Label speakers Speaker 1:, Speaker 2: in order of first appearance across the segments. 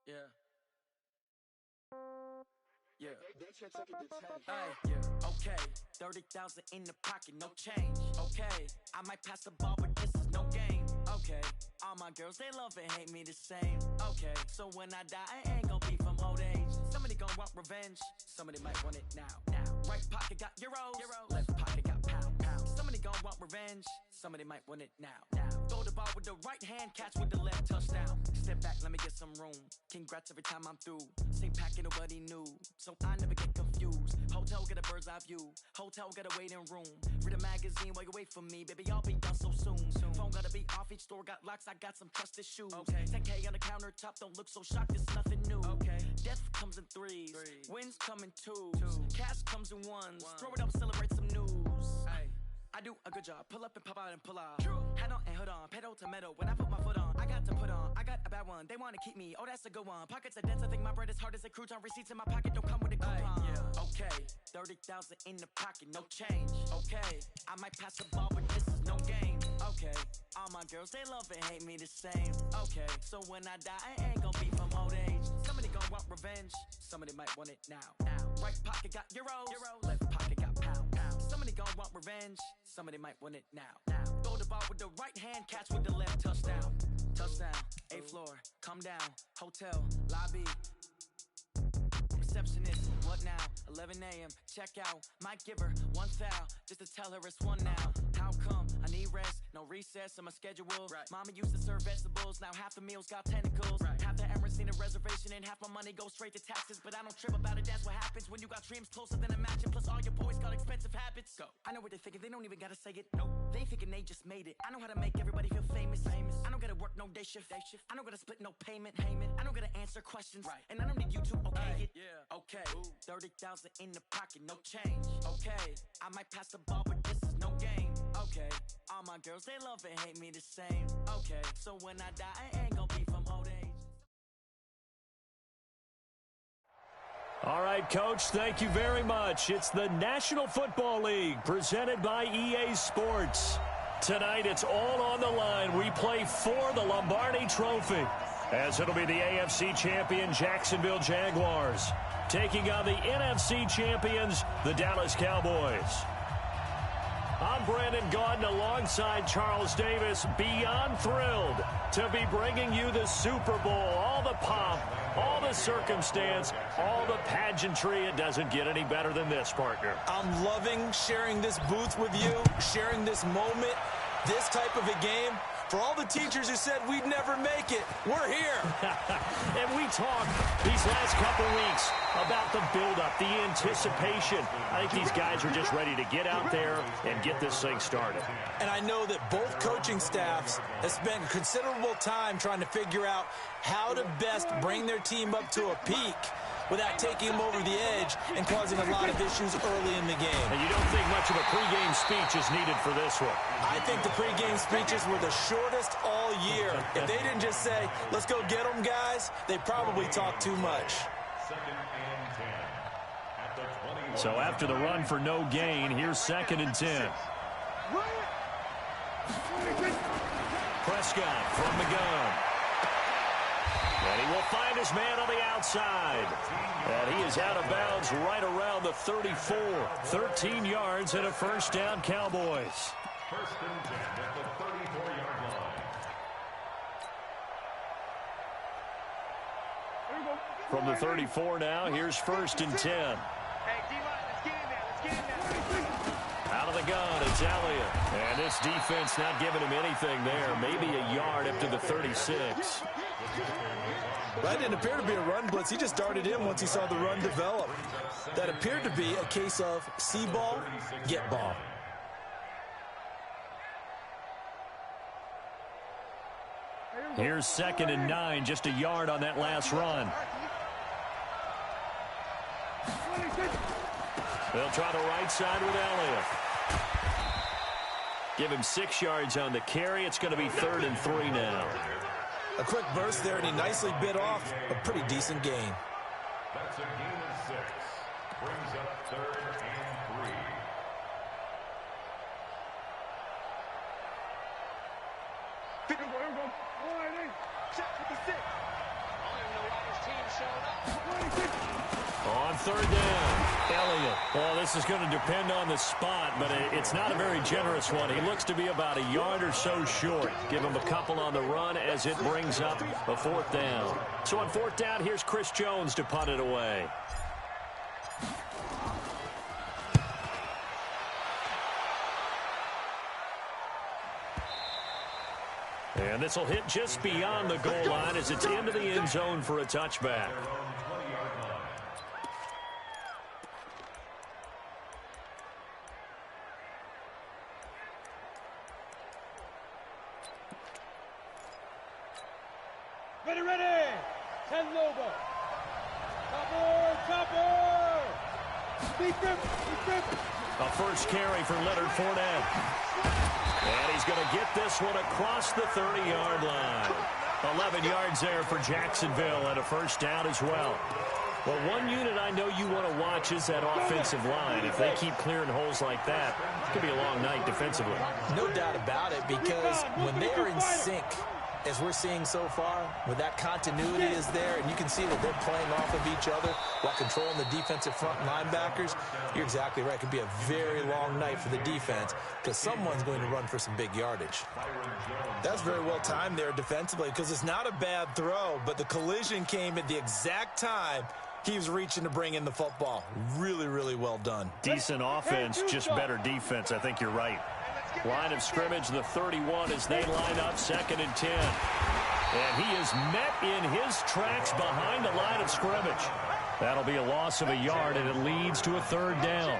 Speaker 1: Yeah. Yeah. Okay. 30,000 in the pocket, no change. Okay. I might pass the ball, but this is no game. Okay. All my girls, they love and hate me the same. Okay. So when I die, I ain't gon' be from old age. Somebody gon' want revenge. Somebody might want it now. Right pocket got euros. Left pocket got pound. Somebody gon' want revenge. Somebody might want it now. Throw the ball with the right hand, catch with the left, touchdown. Step back, let me get some room. Congrats every time I'm through. Same packet, nobody knew. So I never get confused. Hotel get a bird's eye view. Hotel get a waiting room. Read a magazine while you wait for me. Baby, I'll be done so soon. Phone gotta be off, each store got locks. I got some trusted shoes. 10K on the countertop, don't look so shocked, it's nothing new. Death comes in threes. Wins come in twos. Cash comes in ones. Throw it up, celebrate some news. I do a good job. Pull up and pop out and pull out. Head on and hood on. Pedal to metal. When I put my foot on, I got to put on. I got a bad one. They want to keep me. Oh, that's a good one. Pockets are dense. I think my bread is hard as a crouton. Receipts in my pocket don't come with a coupon. Okay. 30,000 in the pocket. No change. Okay. I might pass the ball, but this is no game. Okay. All my girls, they love and hate me the same. Okay. So when I die, I ain't gonna be from old age. Somebody gon' want revenge. Somebody might want it now. Right pocket got euros. Left pocket got pound. Somebody gon' want revenge. Somebody might want it now. Throw the ball with the right hand, catch with the left, touchdown. Touchdown, 8th floor, come down, hotel, lobby. Receptionist, what now? 11 a.m., check out. Might give her one foul, just to tell her it's one now. How come? I need rest, no recess in my schedule. Mama used to serve vegetables, now half the meals got tentacles. Half the Emirates need a reservation and half my money goes straight to taxes. But I don't trip about it, that's what happens when you got dreams closer than a matching. Plus all your boys got expensive habits. Go. I know what they're thinking, they don't even gotta say it. Nope. They thinking they just made it. I know how to make everybody feel famous. I don't gotta work no day shift. I don't gotta split no payment. I don't gotta answer questions. And I don't need you to okay it. Okay. 30,000 in the pocket, no change. Okay. I might pass the ball, but this is no game. Okay. All my girls, they love and hate me the same. Okay. So when I die, I ain't gonna be from old age.
Speaker 2: All right, Coach, thank you very much. It's the National Football League presented by EA Sports. Tonight, it's all on the line. We play for the Lombardi Trophy, as it'll be the AFC champion Jacksonville Jaguars taking on the NFC champions, the Dallas Cowboys. I'm Brandon Gaudin alongside Charles Davis, beyond thrilled to be bringing you the Super Bowl. All the pomp, all the circumstance, all the pageantry. It doesn't get any better than this, partner.
Speaker 3: I'm loving sharing this booth with you, sharing this moment, this type of a game. For all the teachers who said we'd never make it, we're here.
Speaker 2: And we talked these last couple weeks about the buildup, the anticipation. I think these guys are just ready to get out there and get this thing started.
Speaker 3: And I know that both coaching staffs have spent considerable time trying to figure out how to best bring their team up to a peak without taking them over the edge and causing a lot of issues early in the game.
Speaker 2: And you don't think much of a pregame speech is needed for this one?
Speaker 3: I think the pregame speeches were the shortest all year. If they didn't just say, let's go get them, guys, they probably talked too much.
Speaker 2: So after the run for no gain, here's 2nd and 10. Prescott from the gun. And he will find his man on the outside. And he is out of bounds right around the 34. 13 yards and a first down, Cowboys.
Speaker 4: 1st and 10 at the 34-yard line.
Speaker 2: From the 34 now, here's 1st and 10.
Speaker 5: Hey, D-line, let's get in there. Let's get in there.
Speaker 2: Out of the gun, it's Elliott. And this defense not giving him anything there. Maybe a yard up to the 36.
Speaker 3: That didn't appear to be a run blitz. He just darted in once he saw the run develop. That appeared to be a case of see ball, get ball.
Speaker 2: Here's 2nd and 9, just a yard on that last run. They'll try the right side with Elliott. Give him 6 yards on the carry. It's going to be 3rd and 3 now.
Speaker 3: A quick burst there, and he nicely bit off a pretty decent gain.
Speaker 4: That's a gain of 6. Brings up 3rd and 3.
Speaker 5: Check 56. I don't even know why this
Speaker 2: On third down, Elliott. Well, this is going to depend on the spot, but it's not a very generous one. He looks to be about a yard or so short. Give him a couple on the run as it brings up a fourth down. So on fourth down, here's Chris Jones to punt it away. And this will hit just beyond the goal line as it's into the end zone for a touchback.
Speaker 5: Ready. Ten Lobo. Topper.
Speaker 2: A first carry for Leonard Fournette. And he's going to get this one across the 30-yard line. 11 yards there for Jacksonville and a first down as well. Well, one unit I know you want to watch is that offensive line. If they keep clearing holes like that, it could be a long night defensively.
Speaker 3: No doubt about it, because when they are in sync, as we're seeing so far, where that continuity is there, and you can see that they're playing off of each other while controlling the defensive front linebackers, you're exactly right. It could be a very long night for the defense because someone's going to run for some big yardage. That's very well timed there defensively because it's not a bad throw, but the collision came at the exact time he was reaching to bring in the football. Really, really well done.
Speaker 2: Decent offense, just better defense. I think you're right. Line of scrimmage, the 31 as they line up, 2nd and 10. And he is met in his tracks behind the line of scrimmage. That'll be a loss of a yard, and it leads to a third down.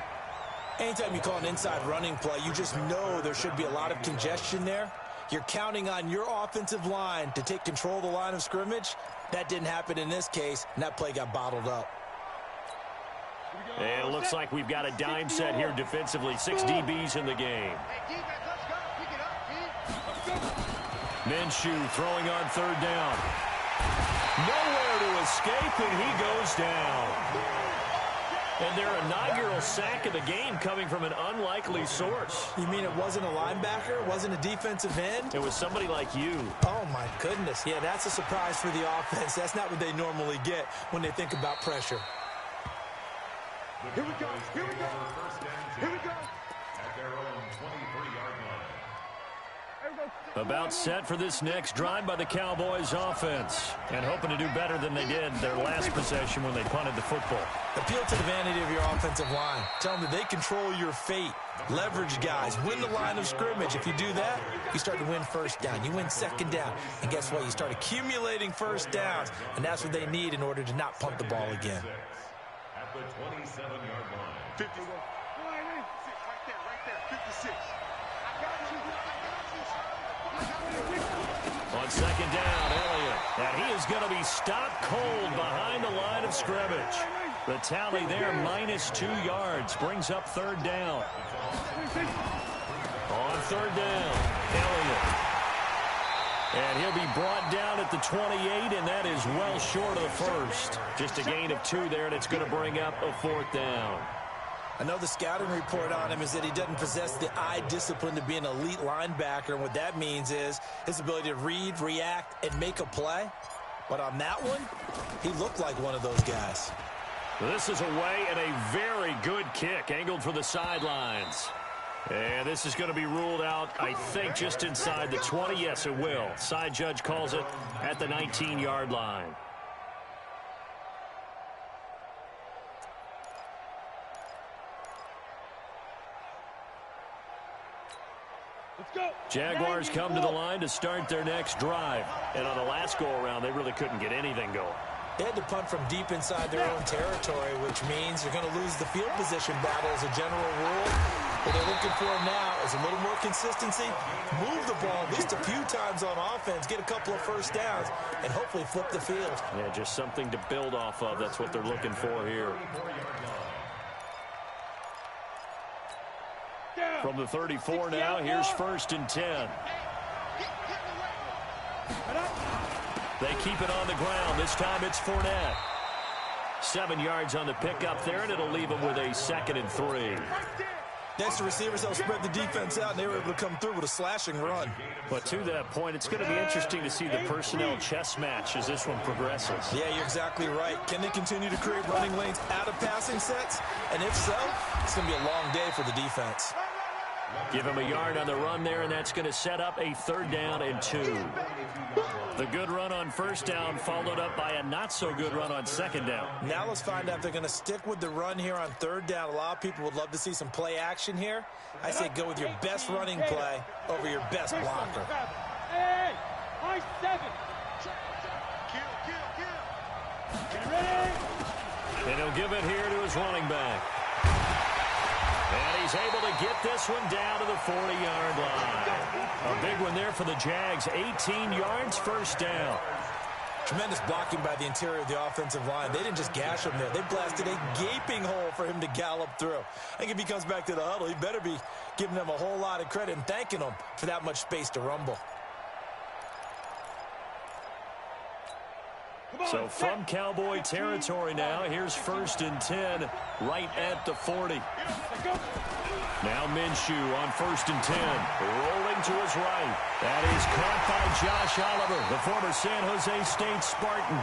Speaker 3: Anytime you call an inside running play, you just know there should be a lot of congestion there. You're counting on your offensive line to take control of the line of scrimmage. That didn't happen in this case, and that play got bottled up.
Speaker 2: And it looks like we've got a dime set here defensively. 6 DBs in the game. Minshew throwing on third down. Nowhere to escape, and he goes down. And their inaugural sack of the game coming from an unlikely source.
Speaker 3: You mean it wasn't a linebacker? It wasn't a defensive end?
Speaker 2: It was somebody like you.
Speaker 3: Oh, my goodness. Yeah, that's a surprise for the offense. That's not what they normally get when they think about pressure.
Speaker 5: Here we go. At their
Speaker 4: own 23-yard line.
Speaker 2: About set for this next drive by the Cowboys offense. And hoping to do better than they did their last possession when they punted the football.
Speaker 3: Appeal to the vanity of your offensive line. Tell them that they control your fate. Leverage guys. Win the line of scrimmage. If you do that, you start to win first down. You win second down. And guess what? You start accumulating first downs. And that's what they need in order to not punt the ball again.
Speaker 4: At the 27-yard line.
Speaker 5: 56. Right there. 56.
Speaker 2: On second down, Elliott. And he is going to be stopped cold behind the line of scrimmage. The tally there, -2 yards, brings up third down. On third down, Elliott. And he'll be brought down at the 28, and that is well short of the first. Just a gain of 2 there, and it's going to bring up a fourth down.
Speaker 3: I know the scouting report on him is that he doesn't possess the eye discipline to be an elite linebacker. And what that means is his ability to read, react, and make a play. But on that one, he looked like one of those guys.
Speaker 2: This is away and a very good kick, angled for the sidelines. And this is going to be ruled out, I think, just inside the 20. Yes, it will. Side judge calls it at the 19-yard line. Jaguars come to the line to start their next drive. And on the last go-around, they really couldn't get anything going.
Speaker 3: They had to punt from deep inside their own territory, which means they're going to lose the field position battle as a general rule. What they're looking for now is a little more consistency, move the ball at least a few times on offense, get a couple of first downs, and hopefully flip the field.
Speaker 2: Yeah, just something to build off of. That's what they're looking for here. From the 34 now, here's 1st and 10. They keep it on the ground. This time it's Fournette. 7 yards on the pickup there, and it'll leave them with a 2nd and 3.
Speaker 3: Next to receivers, they'll spread the defense out, and they were able to come through with a slashing run.
Speaker 2: But to that point, it's going to be interesting to see the personnel chess match as this one progresses.
Speaker 3: Yeah, you're exactly right. Can they continue to create running lanes out of passing sets? And if so, it's going to be a long day for the defense.
Speaker 2: Give him a yard on the run there, and that's going to set up a 3rd down and 2. The good run on 1st down followed up by a not-so-good run on 2nd down.
Speaker 3: Now let's find out if they're going to stick with the run here on 3rd down. A lot of people would love to see some play action here. I say go with your best running play over your best blocker.
Speaker 5: Hey, high 7. Ready?
Speaker 2: And he'll give it here to his running back. And he's able to get this one down to the 40-yard line. A big one there for the Jags. 18 yards, 1st down.
Speaker 3: Tremendous blocking by the interior of the offensive line. They didn't just gash him there. They blasted a gaping hole for him to gallop through. I think if he comes back to the huddle, he better be giving them a whole lot of credit and thanking them for that much space to rumble.
Speaker 2: So from Cowboy territory now, here's 1st and 10 right at the 40. Now Minshew on 1st and 10, rolling to his right. That is caught by Josh Oliver, the former San Jose State Spartan.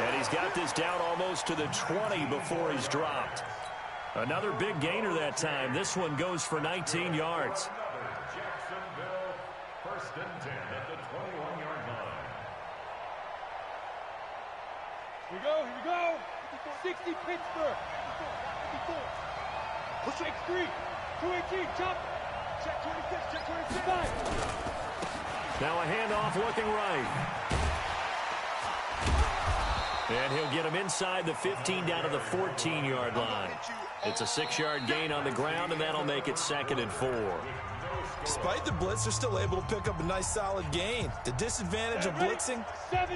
Speaker 2: And he's got this down almost to the 20 before he's dropped. Another big gainer that time. This one goes for 19 yards.
Speaker 4: Jacksonville, 1st and 10 at the 21-yard line.
Speaker 5: Here we go. 60 Pittsburgh. 54. Push it. 3. 218. Chop. Check 26. Check 26.
Speaker 2: Now a handoff looking right. And he'll get him inside the 15 down to the 14-yard line. It's a 6-yard gain on the ground, and that'll make it 2nd and 4.
Speaker 3: Despite the blitz, they're still able to pick up a nice solid gain. The disadvantage of blitzing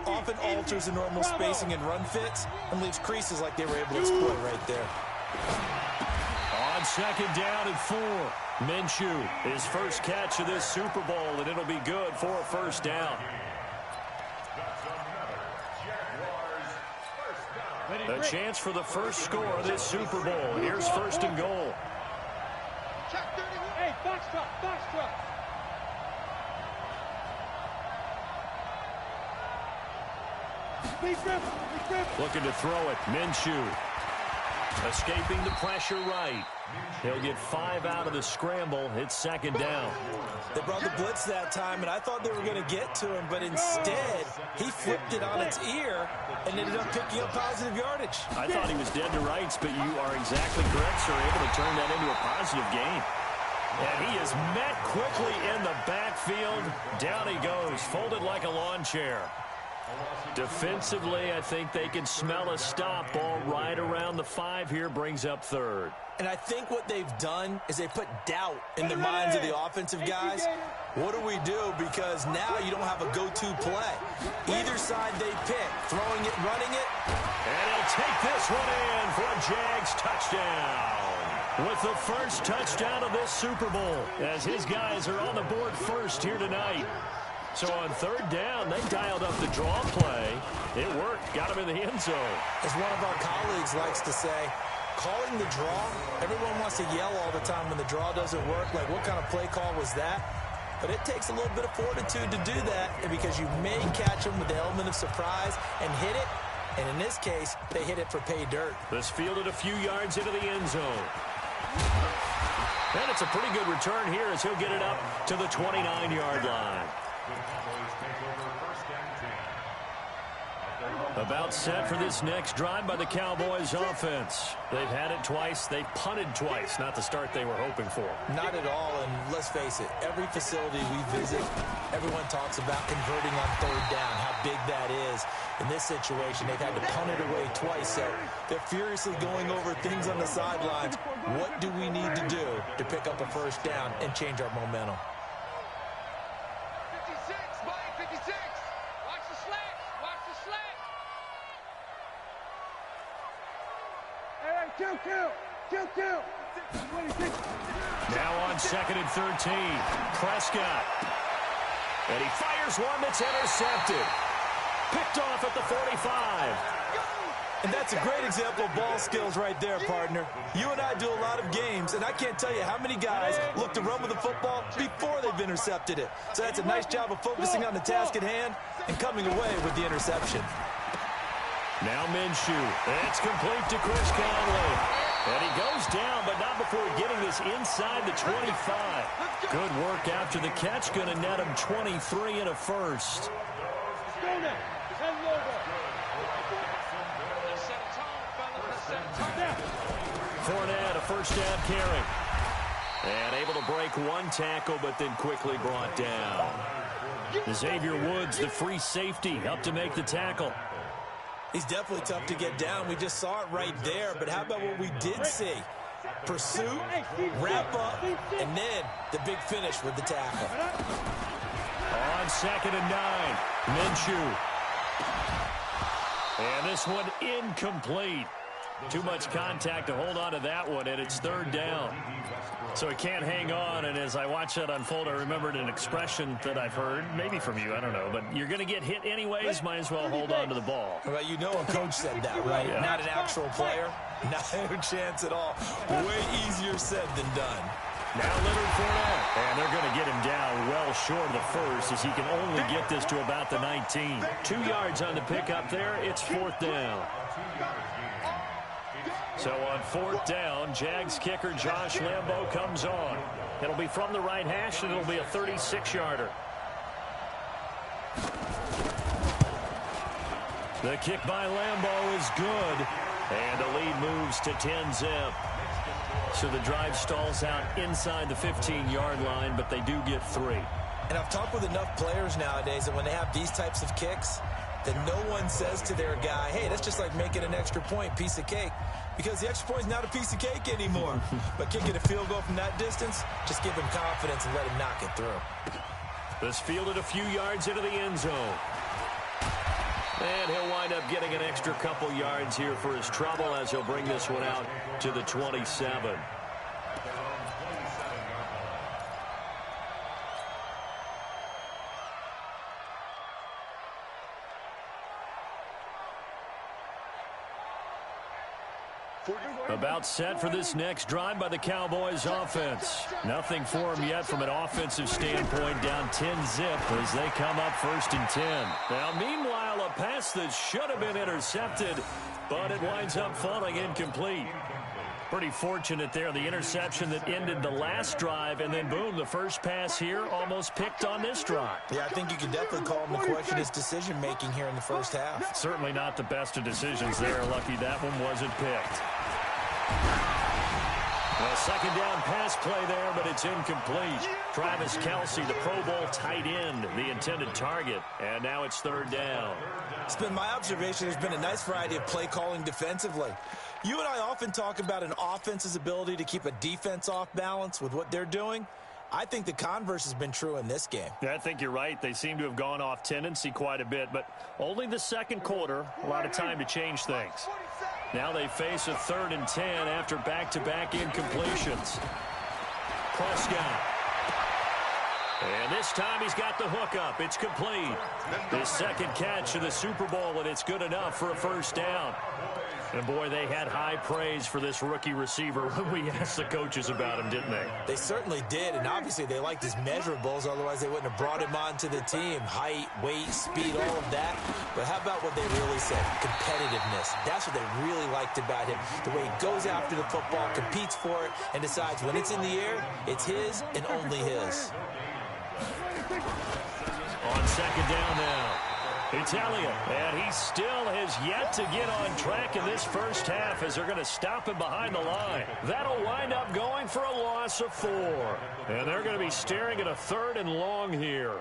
Speaker 3: often alters the normal spacing and run fits and leaves creases like they were able to exploit right there.
Speaker 2: On 2nd down and 4, Minshew, his first catch of this Super Bowl, and it'll be good for a 1st down. A chance for the first score of this Super Bowl. Here's 1st and goal.
Speaker 5: Hey, box drop. Big grip.
Speaker 2: Looking to throw it. Minshew. Escaping the pressure right. He'll get 5 out of the scramble. It's 2nd down.
Speaker 3: They brought the blitz that time, and I thought they were going to get to him, but instead, he flipped it on its ear and ended up picking up positive yardage.
Speaker 2: I thought he was dead to rights, but you are exactly correct, sir. Able to turn that into a positive gain. And he is met quickly in the backfield. Down he goes, folded like a lawn chair. Defensively, I think they can smell a stop. Ball right around the 5 here, brings up 3rd.
Speaker 3: And I think what they've done is they put doubt in the minds of the offensive guys. What do we do? Because now you don't have a go-to play. Either side they pick, throwing it, running it.
Speaker 2: And he'll take this one in for a Jags touchdown. With the first touchdown of this Super Bowl, as his guys are on the board first here tonight. So on 3rd down, they dialed up the draw play. It worked. Got him in the end zone.
Speaker 3: As one of our colleagues likes to say, calling the draw, everyone wants to yell all the time when the draw doesn't work. Like, what kind of play call was that? But it takes a little bit of fortitude to do that, and because you may catch them with the element of surprise and hit it. And in this case, they hit it for pay dirt.
Speaker 2: This fielded a few yards into the end zone. And it's a pretty good return here as he'll get it up to the 29-yard line. About set for this next drive by the Cowboys offense. They've had it twice. They've punted twice. Not the start they were hoping for.
Speaker 3: Not at all, and let's face it, every facility we visit, everyone talks about converting on 3rd down, how big that is. In this situation, they've had to punt it away twice, so they're furiously going over things on the sidelines. What do we need to do to pick up a 1st down and change our momentum?
Speaker 5: 56, Mike, 56. Watch the slack. Hey, kill. 26.
Speaker 2: Now on 2nd and 13, Prescott. And he fires one that's intercepted. Picked off at the 45.
Speaker 3: And that's a great example of ball skills right there, partner. You and I do a lot of games, and I can't tell you how many guys look to run with the football before they've intercepted it. So that's a nice job of focusing on the task at hand and coming away with the interception.
Speaker 2: Now Minshew. It's complete to Chris Conley. And he goes down, but not before getting this inside the 25. Good work after the catch. Going to net him 23 and a first. Fournette, a first down carry. And able to break one tackle, but then quickly brought down. Xavier Woods, the free safety, up to make the tackle.
Speaker 3: He's definitely tough to get down. We just saw it right there. But how about what we did see? Pursuit, wrap up, and then the big finish with the tackle.
Speaker 2: On 2nd and 9, Minshew. And this one incomplete. Too much contact to hold on to that one, and it's 3rd down. So he can't hang on, and as I watch that unfold, I remembered an expression that I've heard, maybe from you, I don't know, but you're going to get hit anyways, might as well hold on to the ball.
Speaker 3: Well, you know a coach said that, right?
Speaker 2: Yeah.
Speaker 3: Not an actual player. No chance at all. Way easier said than done.
Speaker 2: Now Leonard Fournette, and they're going to get him down well short of the first as he can only get this to about the 19. 2 yards on the pickup there. It's 4th down. So on 4th down, Jags kicker Josh Lambo comes on. It'll be from the right hash, and it'll be a 36-yarder. The kick by Lambo is good, and the lead moves to 10-zip. So the drive stalls out inside the 15-yard line, but they do get 3.
Speaker 3: And I've talked with enough players nowadays that when they have these types of kicks, that no one says to their guy, hey, that's just like making an extra point, piece of cake. Because the extra point is not a piece of cake anymore. But kicking a field goal from that distance, just give him confidence and let him knock it through.
Speaker 2: This fielded a few yards into the end zone. And he'll wind up getting an extra couple yards here for his trouble as he'll bring this one out to the 27. About set for this next drive by the Cowboys offense. Nothing for them yet from an offensive standpoint, down 10-zip as they come up 1st and 10. Now, meanwhile, a pass that should have been intercepted, but it winds up falling incomplete. Pretty fortunate there, the interception that ended the last drive, and then boom, the first pass here almost picked on this drive.
Speaker 3: Yeah, I think you could definitely call him to question his decision-making here in the first half.
Speaker 2: Certainly not the best of decisions there. Lucky that one wasn't picked. A 2nd down pass play there, but it's incomplete. Travis Kelce, the Pro Bowl tight end, the intended target. And now it's 3rd down.
Speaker 3: It's been my observation there's been a nice variety of play calling defensively. You and I often talk about an offense's ability to keep a defense off balance with what they're doing. I think the converse has been true in this game.
Speaker 2: Yeah, I think you're right. They seem to have gone off tendency quite a bit, but only the 2nd quarter, a lot of time to change things. Now they face a 3rd and 10 after back-to-back incompletions. Prescott. And this time he's got the hook up. It's complete. His 2nd catch of the Super Bowl, and it's good enough for a 1st down. And, boy, they had high praise for this rookie receiver when we asked the coaches about him, didn't they?
Speaker 3: They certainly did, and obviously they liked his measurables. Otherwise, they wouldn't have brought him onto the team. Height, weight, speed, all of that. But how about what they really said? Competitiveness. That's what they really liked about him. The way he goes after the football, competes for it, and decides when it's in the air, it's his and only his.
Speaker 2: On 2nd down now. It's Elliott, and he still has yet to get on track in this first half as they're going to stop him behind the line. That'll wind up going for a loss of 4. And they're going to be staring at a 3rd and long here.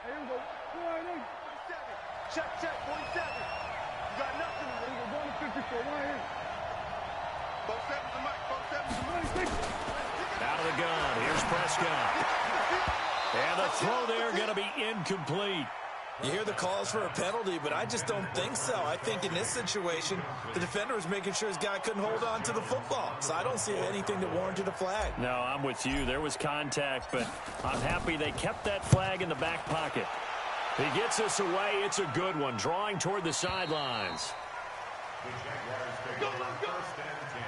Speaker 5: Here we go. Check, 47. You got nothing. We're going to 54. Right here. 47's the mic. 47's the mic.
Speaker 2: Out of the gun. Here's Prescott. And the throw there going to be incomplete.
Speaker 3: You hear the calls for a penalty, but I just don't think so. I think in this situation, the defender was making sure his guy couldn't hold on to the football. So I don't see anything that warranted a flag.
Speaker 2: No, I'm with you. There was contact, but I'm happy they kept that flag in the back pocket. He gets us away. It's a good one, drawing toward the sidelines.
Speaker 4: The Jaguars take over first and 10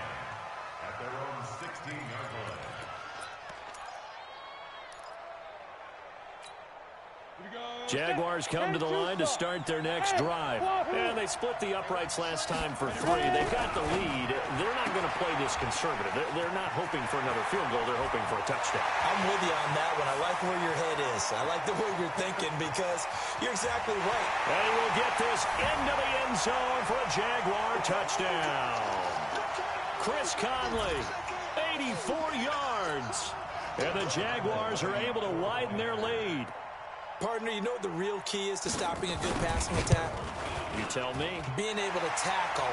Speaker 4: at their own 16-yard line.
Speaker 2: Jaguars come to the line to start their next drive. And they split the uprights last time for 3. They've got the lead. They're not going to play this conservative. They're not hoping for another field goal. They're hoping for a touchdown.
Speaker 3: I'm with you on that one. I like where your head is. I like the way you're thinking because you're exactly right.
Speaker 2: And he will get this into the end zone for a Jaguar touchdown. Chris Conley, 84 yards. And the Jaguars are able to widen their lead.
Speaker 3: Partner, you know what the real key is to stopping a good passing attack?
Speaker 2: You tell me.
Speaker 3: Being able to tackle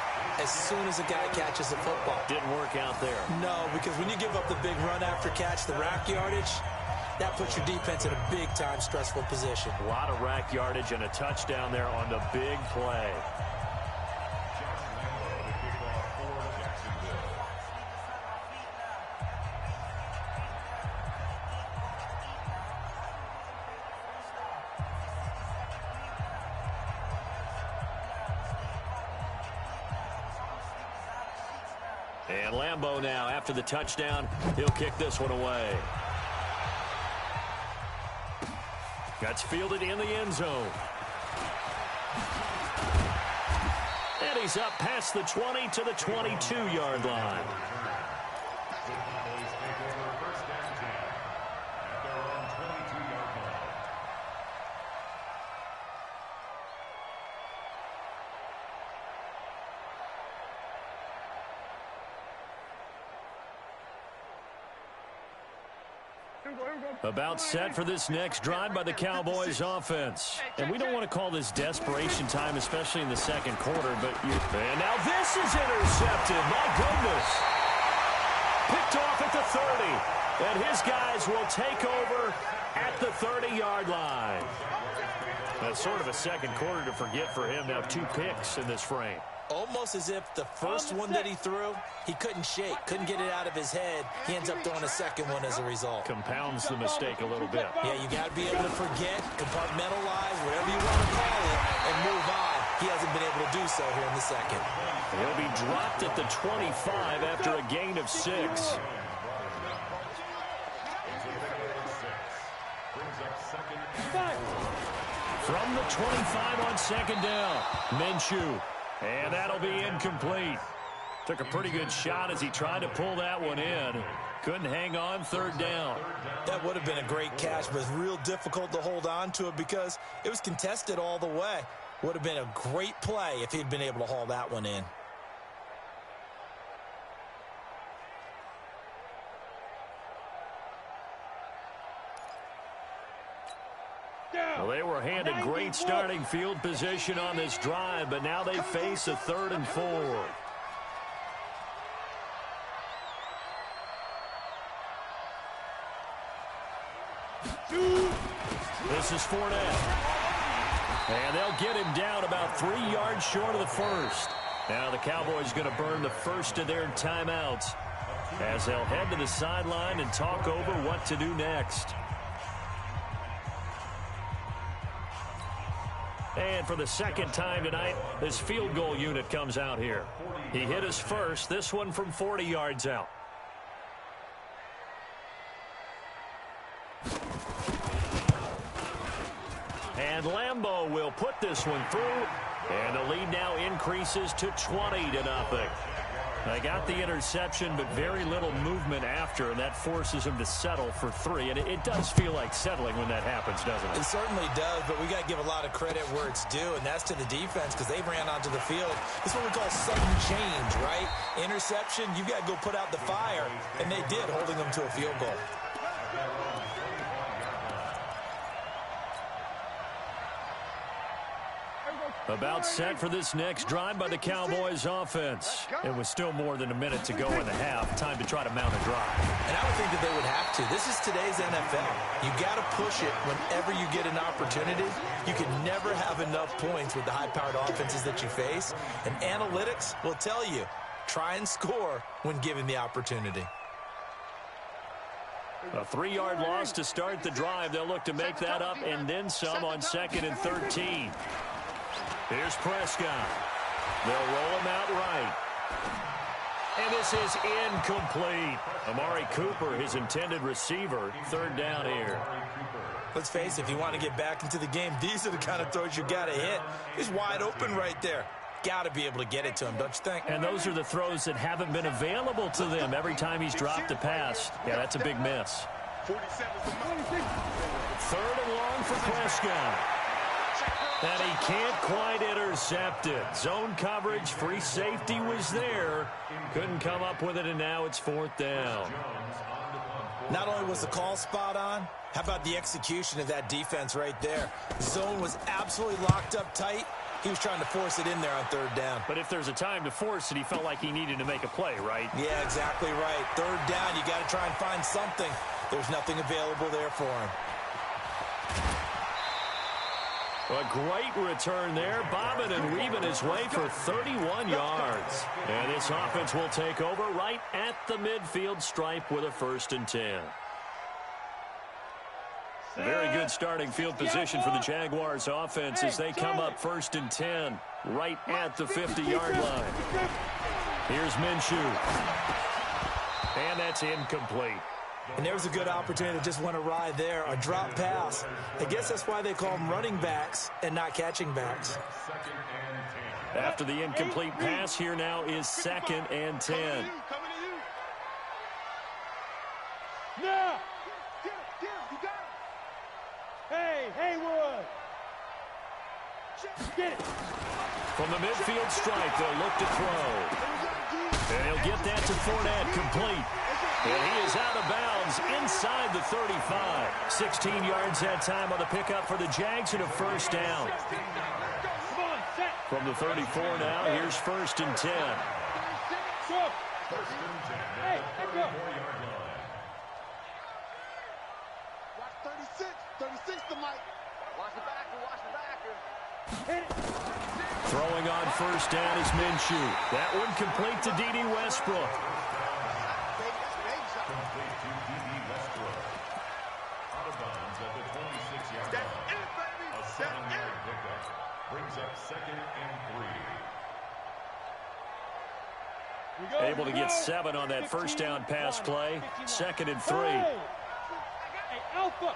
Speaker 3: as soon as a guy catches the football.
Speaker 2: Didn't work out there.
Speaker 3: No, because when you give up the big run after catch, the rack yardage, that puts your defense in a big-time stressful position.
Speaker 2: A lot of rack yardage and a touchdown there on the big play. And Lambeau now, after the touchdown, he'll kick this one away. That's fielded in the end zone. And he's up past the 20 to the 22-yard line. About set for this next drive by the Cowboys offense. And we don't want to call this desperation time, especially in the second quarter, but and now this is intercepted. My goodness. Picked off at the 30. And his guys will take over at the 30-yard line. That's sort of a second quarter to forget for him. Now 2 picks in this frame.
Speaker 3: Almost as if the first one that he threw, he couldn't shake, couldn't get it out of his head. He ends up throwing a second one as a result.
Speaker 2: Compounds the mistake a little bit.
Speaker 3: Yeah, you got to be able to forget, compartmentalize, whatever you want to call it, and move on. He hasn't been able to do so here in the second.
Speaker 2: He'll be dropped at the 25 after a gain of 6. From the 25 on second down, Minshew. And that'll be incomplete. Took a pretty good shot as he tried to pull that one in. Couldn't hang on, third down.
Speaker 3: That would have been a great catch, but it's real difficult to hold on to it because it was contested all the way. Would have been a great play if he'd been able to haul that one in.
Speaker 2: Well, they were handed great starting field position on this drive, but now they face a 3rd and 4. This is Fournette. And they'll get him down about 3 yards short of the first. Now the Cowboys going to burn the first of their timeouts as they'll head to the sideline and talk over what to do next. And for the second time tonight, this field goal unit comes out here. He hit us first, this one from 40 yards out. And Lambeau will put this one through. And the lead now increases to 20-0. They got the interception, but very little movement after, and that forces him to settle for 3. And it does feel like settling when that happens, doesn't it?
Speaker 3: It certainly does, but we got to give a lot of credit where it's due, and that's to the defense because they ran onto the field. It's what we call sudden change, right? Interception, you've got to go put out the fire, and they did, holding them to a field goal.
Speaker 2: About set for this next drive by the Cowboys offense. It was still more than a minute to go in the half. Time to try to mount a drive.
Speaker 3: And I would think that they would have to. This is today's NFL. You got to push it whenever you get an opportunity. You can never have enough points with the high-powered offenses that you face. And analytics will tell you, try and score when given the opportunity.
Speaker 2: A 3-yard loss to start the drive. They'll look to make that up and then some on 2nd and 13. Here's Prescott. They'll roll him out right. And this is incomplete. Amari Cooper, his intended receiver, 3rd down here.
Speaker 3: Let's face it, if you want to get back into the game, these are the kind of throws you got to hit. He's wide open right there. Got to be able to get it to him, don't you think?
Speaker 2: And those are the throws that haven't been available to them every time he's dropped a pass. Yeah, that's a big miss. 3rd and long for Prescott. And he can't quite intercept it. Zone coverage, free safety was there. Couldn't come up with it, and now it's 4th down.
Speaker 3: Not only was the call spot on, how about the execution of that defense right there? Zone was absolutely locked up tight. He was trying to force it in there on 3rd down.
Speaker 2: But if there's a time to force it, he felt like he needed to make a play, right?
Speaker 3: Yeah, exactly right. 3rd down, you got to try and find something. There's nothing available there for him.
Speaker 2: A great return there, bobbing and weaving his way for 31 yards. And this offense will take over right at the midfield stripe with a 1st and 10. Very good starting field position for the Jaguars offense as they come up 1st and 10 right at the 50-yard line. Here's Minshew. And that's incomplete.
Speaker 3: And there's a good opportunity to just want to ride there. A drop pass. I guess that's why they call them running backs and not catching backs.
Speaker 2: After the incomplete pass, here now is 2nd and 10.
Speaker 5: Now! Hey, Haywood! Get it!
Speaker 2: From the midfield stripe, they'll look to throw. And he'll get that to Fournette, complete. And he is out of bounds inside the 35. 16 yards that time on the pickup for the Jags and a 1st down. From the 34 now, here's 1st and 10.
Speaker 5: Go! Hey, let's go!
Speaker 6: Watch 36. 36 the mic. Watch the backer. Watch the backer.
Speaker 5: Hit it!
Speaker 2: Throwing on 1st down is Minshew. That one complete to D.D. Westbrook.
Speaker 4: Complete to D.D. Westbrook. Out of bounds at the 26-yard line. A 7-yard pickup brings up 2nd and 3.
Speaker 2: Able to get 7 on that 1st down pass play. 2nd and 3.
Speaker 5: Hey, Alpha!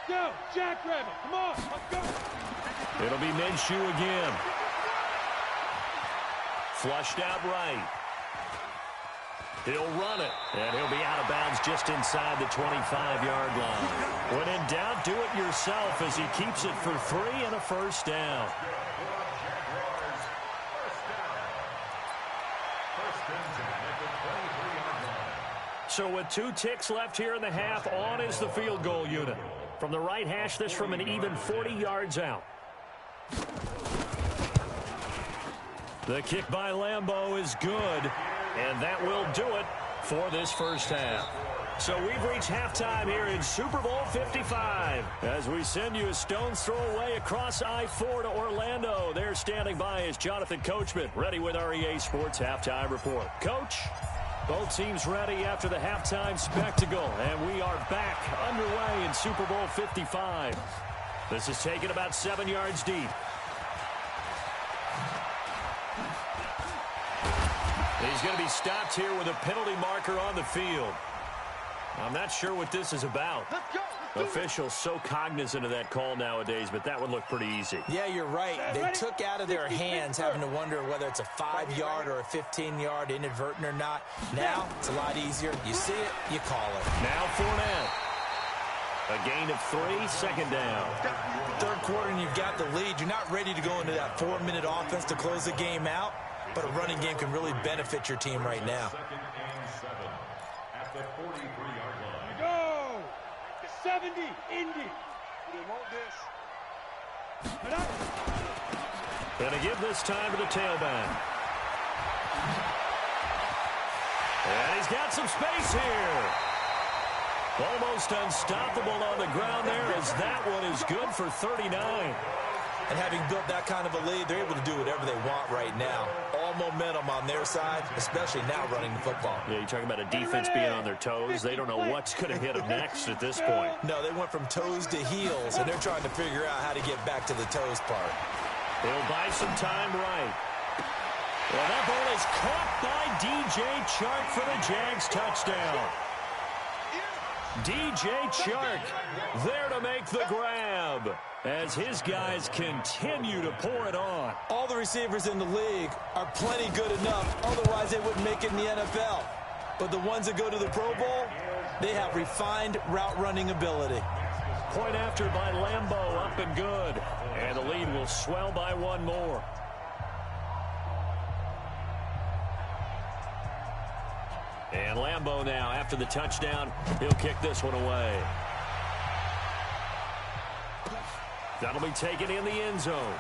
Speaker 5: Go, Jackrabbit, come on, let's go!
Speaker 2: It'll be Minshew again. Flushed out right. He'll run it, and he'll be out of bounds just inside the 25-yard line. When in doubt, do it yourself as he keeps it for 3 and a 1st down. So with 2 ticks left here in the half, on is the field goal unit. From the right hash, this from an even 40 yards out. The kick by Lambeau is good, and that will do it for this 1st half. So we've reached halftime here in Super Bowl 55. As we send you a stone's throw away across I-4 to Orlando. There standing by is Jonathan Coachman, ready with our EA Sports Halftime Report. Coach? Both teams ready after the halftime spectacle, and we are back underway in Super Bowl 55. This is taken about 7 yards deep. He's going to be stopped here with a penalty marker on the field. I'm not sure what this is about. Officials so cognizant of that call nowadays, but that would look pretty easy.
Speaker 3: Yeah, you're right. They took out of their hands having to wonder whether it's a 5-yard or a 15-yard inadvertent or not. Now, it's a lot easier. You see it, you call it.
Speaker 2: Now Fournette. A gain of 3, 2nd down.
Speaker 3: 3rd quarter and you've got the lead. You're not ready to go into that 4-minute offense to close the game out, but a running game can really benefit your team right now.
Speaker 4: 2nd and 7 at the 43-yard line.
Speaker 5: Go! 70, Indy.
Speaker 2: Gonna give this time to the tailback. And he's got some space here. Almost unstoppable on the ground there, as that one is good for 39.
Speaker 3: And having built that kind of a lead, they're able to do whatever they want right now. All momentum on their side, especially now running the football.
Speaker 2: Yeah, you're talking about a defense being on their toes. They don't know what's going to hit them next at this point.
Speaker 3: No, they went from toes to heels, and they're trying to figure out how to get back to the toes part.
Speaker 2: They'll buy some time right. Well, that ball is caught by DJ Chark for the Jags touchdown. DJ Chark there to make the grab as his guys continue to pour it on.
Speaker 3: All the receivers in the league are plenty good enough, otherwise they wouldn't make it in the NFL. But the ones that go to the Pro Bowl, they have refined route running ability.
Speaker 2: Point after by Lambeau, up and good. And the lead will swell by one more. And Lambeau now, after the touchdown, he'll kick this one away. That'll be taken in the end zone.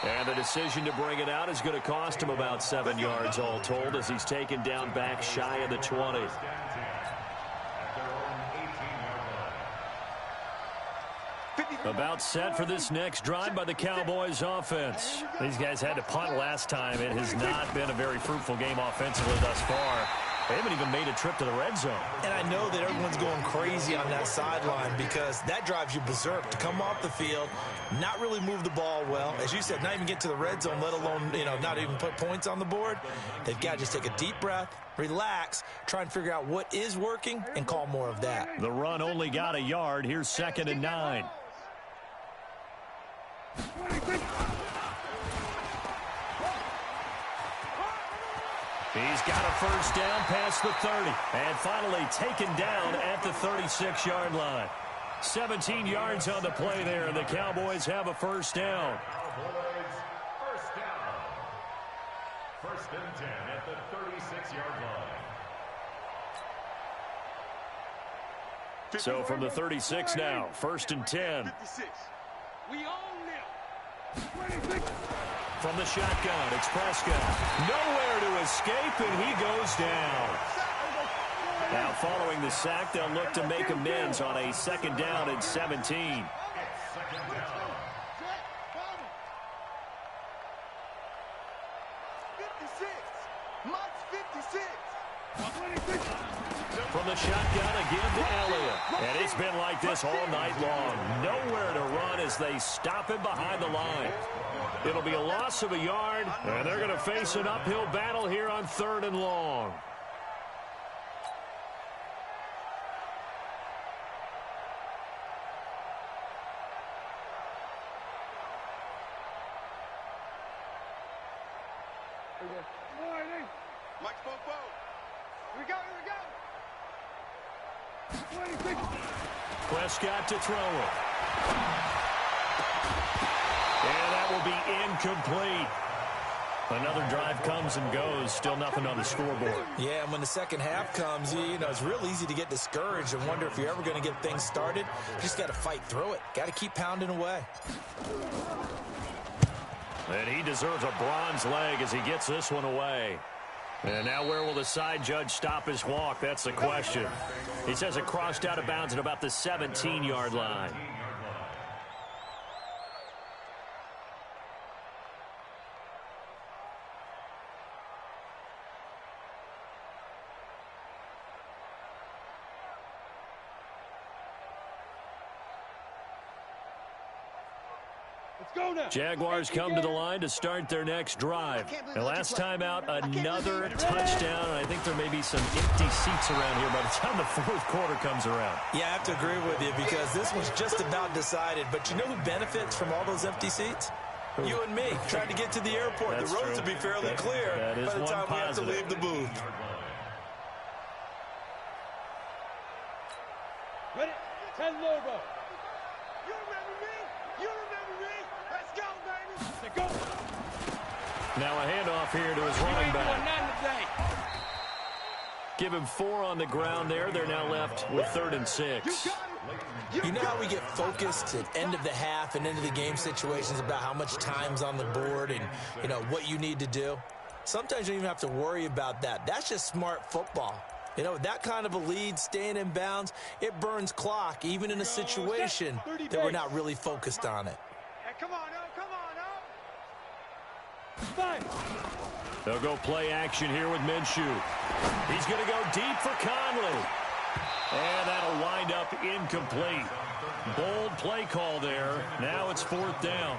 Speaker 2: And the decision to bring it out is going to cost him about 7 yards all told, as he's taken down back shy of the 20. About set for this next drive by the Cowboys offense. These guys had to punt last time. It has not been a very fruitful game offensively thus far. They haven't even made a trip to the red zone.
Speaker 3: And I know that everyone's going crazy on that sideline because that drives you berserk to come off the field, not really move the ball well. As you said, not even get to the red zone, let alone, not even put points on the board. They've got to just take a deep breath, relax, try and figure out what is working, and call more of that.
Speaker 2: The run only got a yard. Here's 2nd and 9. He's got a first down past the 30. And finally taken down at the 36-yard line. 17 yards on the play there, and the Cowboys have a first down.
Speaker 4: Cowboys, first down. 1st and 10 at the 36-yard line.
Speaker 2: So from the 36 now, 1st and 10.
Speaker 5: We own them.
Speaker 2: From the shotgun, it's Prescott. Nowhere to escape, and he goes down. Now following the sack, they'll look to make amends on a 2nd down and 17.
Speaker 4: It's 2nd down.
Speaker 6: 56. Mike's 56.
Speaker 2: From the shotgun again to Elliott. And it's been like this all night long. Nowhere to run as they stop him behind the line. It'll be a loss of a yard, and they're going to face an uphill battle here on 3rd and long.
Speaker 6: Mike Popo. Here we go.
Speaker 2: Prescott to throw it. And that will be incomplete. Another drive comes and goes. Still nothing on the scoreboard.
Speaker 3: Yeah, and when the second half comes, it's real easy to get discouraged and wonder if you're ever going to get things started. You just got to fight through it. Got to keep pounding away.
Speaker 2: And he deserves a bronze leg as he gets this one away. And now where will the side judge stop his walk? That's the question. He says it crossed out of bounds at about the 17-yard line. Jaguars come to the line to start their next drive. And last time out, another touchdown. And I think there may be some empty seats around here by the time the 4th quarter comes around.
Speaker 3: Yeah, I have to agree with you because this was just about decided. But you know who benefits from all those empty seats? You and me, trying to get to the airport.
Speaker 2: That's
Speaker 3: the roads
Speaker 2: true.
Speaker 3: will be fairly clear
Speaker 2: that is
Speaker 3: by the
Speaker 2: one
Speaker 3: time
Speaker 2: positive.
Speaker 3: we have to leave the booth.
Speaker 5: Ready? 10 Lobo.
Speaker 6: You remember me? You remember me? Let's go, baby.
Speaker 5: Let's go.
Speaker 2: Now a handoff here to his running back. Give him 4 on the ground there. They're now left with 3rd and 6.
Speaker 6: You got it.
Speaker 3: You know how we get focused at end of the half and into the game situations about how much time's on the board and, you know, what you need to do? Sometimes you don't even have to worry about that. That's just smart football. You know, that kind of a lead, staying in bounds, it burns clock, even in a situation that we're not really focused on it.
Speaker 5: Come on,
Speaker 2: They'll go play action here with Minshew. He's going to go deep for Conley. And that'll wind up incomplete. Bold play call there. Now it's 4th down.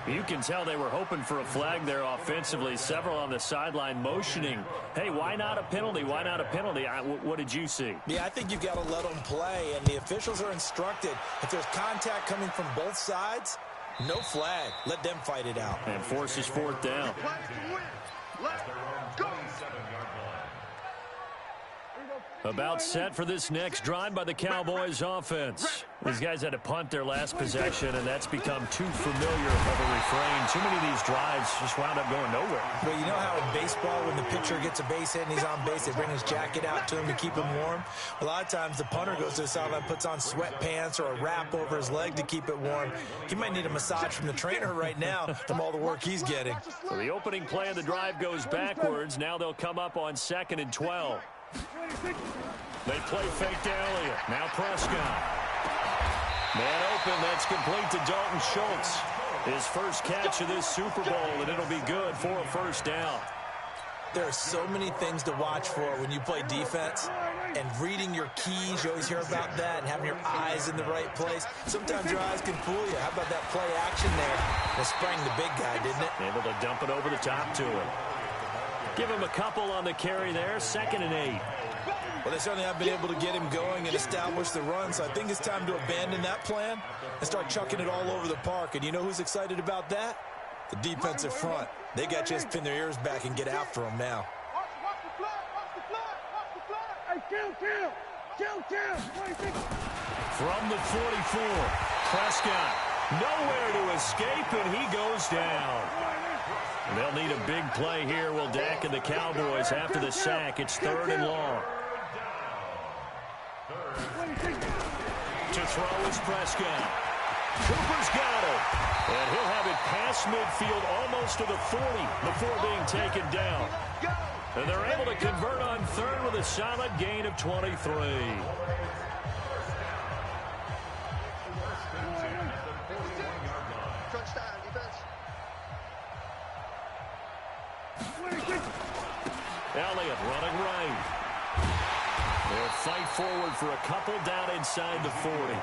Speaker 2: You can tell they were hoping for a flag there offensively. Several on the sideline motioning. Hey, why not a penalty? Why not a penalty? What did you see?
Speaker 3: Yeah, I think you've got to let them play, and the officials are instructed. If there's contact coming from both sides, no flag. Let them fight it out.
Speaker 2: And forces 4th down.
Speaker 6: Let's go.
Speaker 2: About set for this next drive by the Cowboys offense. These guys had to punt their last possession, and that's become too familiar of a refrain. Too many of these drives just wound up going nowhere.
Speaker 3: But you know how in baseball, when the pitcher gets a base hit and he's on base, they bring his jacket out to him to keep him warm? A lot of times the punter goes to the sideline, puts on sweatpants or a wrap over his leg to keep it warm. He might need a massage from the trainer right now from all the work he's getting.
Speaker 2: So the opening play of the drive goes backwards. Now they'll come up on 2nd and 12. They play fake to Elliott. Now Prescott. Man open. That's complete to Dalton Schultz. His first catch of this Super Bowl, and it'll be good for a 1st down.
Speaker 3: There are so many things to watch for when you play defense, and reading your keys, you always hear about that, and having your eyes in the right place. Sometimes your eyes can fool you. How about that play action there? It sprang the big guy, didn't it?
Speaker 2: Able to dump it over the top to him. Give him a couple on the carry there. 2nd and 8.
Speaker 3: Well, they certainly have been able to get him going and establish the run, so I think it's time to abandon that plan and start chucking it all over the park. And you know who's excited about that? The defensive front. They got to just pin their ears back and get after him now.
Speaker 5: Watch the flag. Hey, kill.
Speaker 2: From the 44, Prescott nowhere to escape, and he goes down. They'll need a big play here. Will Dak and the Cowboys after the sack. It's 3rd and long. To throw is Prescott. Cooper's got it. And he'll have it past midfield almost to the 40 before being taken down. And they're able to convert on 3rd with a solid gain of 23. Elliott running right. They'll fight forward for a couple down inside the 40.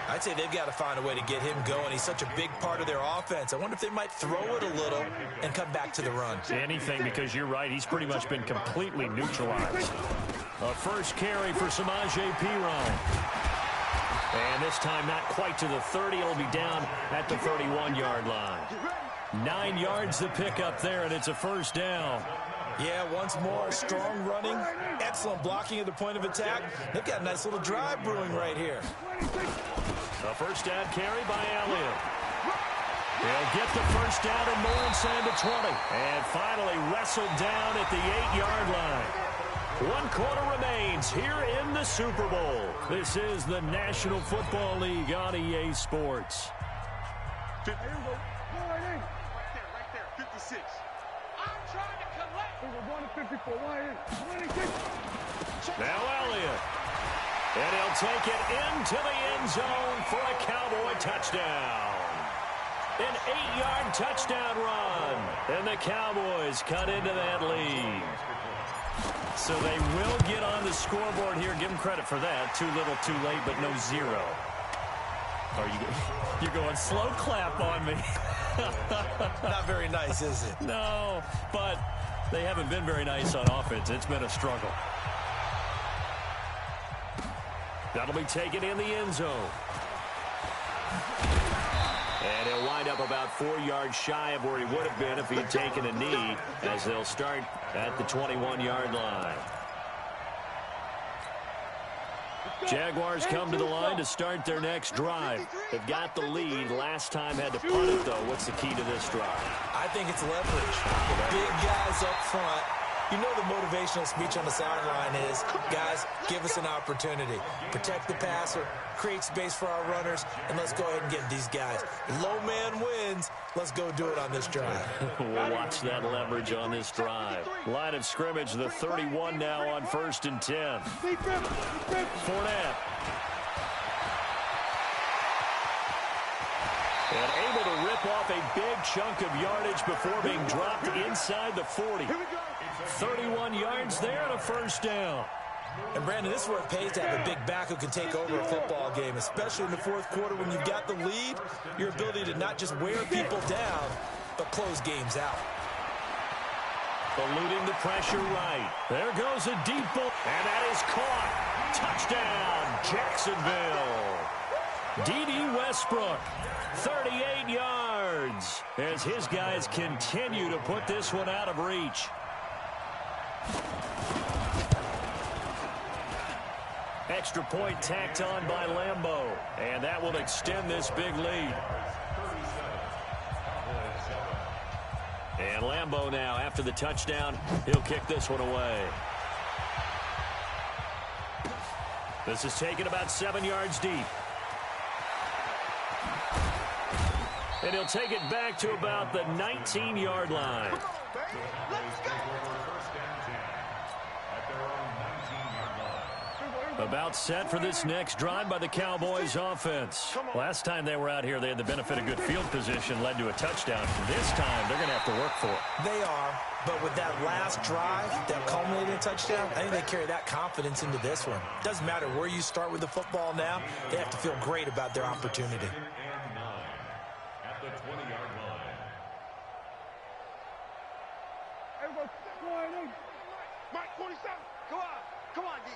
Speaker 3: I'd say they've got to find a way to get him going. He's such a big part of their offense. I wonder if they might throw it a little and come back to the run.
Speaker 2: Anything, because you're right. He's pretty much been completely neutralized. A first carry for Samaje Perine. And this time not quite to the 30. It'll be down at the 31-yard line. 9 yards to pick up there, and it's a 1st down.
Speaker 3: Yeah, once more, strong running, excellent blocking at the point of attack. They've got a nice little drive brewing right here.
Speaker 2: A 1st down carry by Elliott. They'll get the 1st down and more inside the 20. And finally wrestled down at the 8-yard line. 1 quarter remains here in the Super Bowl. This is the National Football League on EA Sports.
Speaker 5: Right there, 56. I'm trying to collect. We're going to 54. 26.
Speaker 2: Now Elliott. And he'll take it into the end zone for a Cowboy touchdown. An 8-yard touchdown run. And the Cowboys cut into that lead. So they will get on the scoreboard here. Give them credit for that. Too little, too late, but no 0. You're going slow clap on me.
Speaker 3: Not very nice, is it?
Speaker 2: No, but they haven't been very nice on offense. It's been a struggle. That'll be taken in the end zone. And he'll wind up about 4 yards shy of where he would have been if he'd taken a knee, as they'll start at the 21-yard line. Jaguars come to the line to start their next drive. They've got the lead. Last time had to punt it, though. What's the key to this drive?
Speaker 3: I think it's leverage. The big guys up front You know the motivational speech on the sideline is, guys, give us an opportunity. Protect the passer, create space for our runners, and let's go ahead and get these guys. Low man wins. Let's go do it on this drive.
Speaker 2: We'll watch that leverage on this drive. Line of scrimmage, the 31 now on 1st and 10. Fournette. And able to rip off a big chunk of yardage before being dropped inside the 40. 31 yards there and a first down.
Speaker 3: And, Brandon, this is where it pays to have a big back who can take over a football game, especially in the fourth quarter when you've got the lead. Your ability to not just wear people down, but close games out.
Speaker 2: Eluding the pressure right. There goes a deep ball. And that is caught. Touchdown, Jacksonville. D.D. Westbrook, 38 yards, as his guys continue to put this one out of reach. Extra point tacked on by Lambeau, and that will extend this big lead. And Lambeau now, after the touchdown, he'll kick this one away. This is taken about 7 yards deep. And he'll take it back to about the 19-yard line. About set for this next drive by the Cowboys offense. Last time they were out here, they had the benefit of good field position, led to a touchdown. This time, they're going to have to work for it.
Speaker 3: They are, but with that last drive that culminated in a touchdown, I think they carry that confidence into this one. Doesn't matter where you start with the football now, they have to feel great about their opportunity.
Speaker 4: At the 20-yard line.
Speaker 6: Mike, 47. Come on. Come on, D.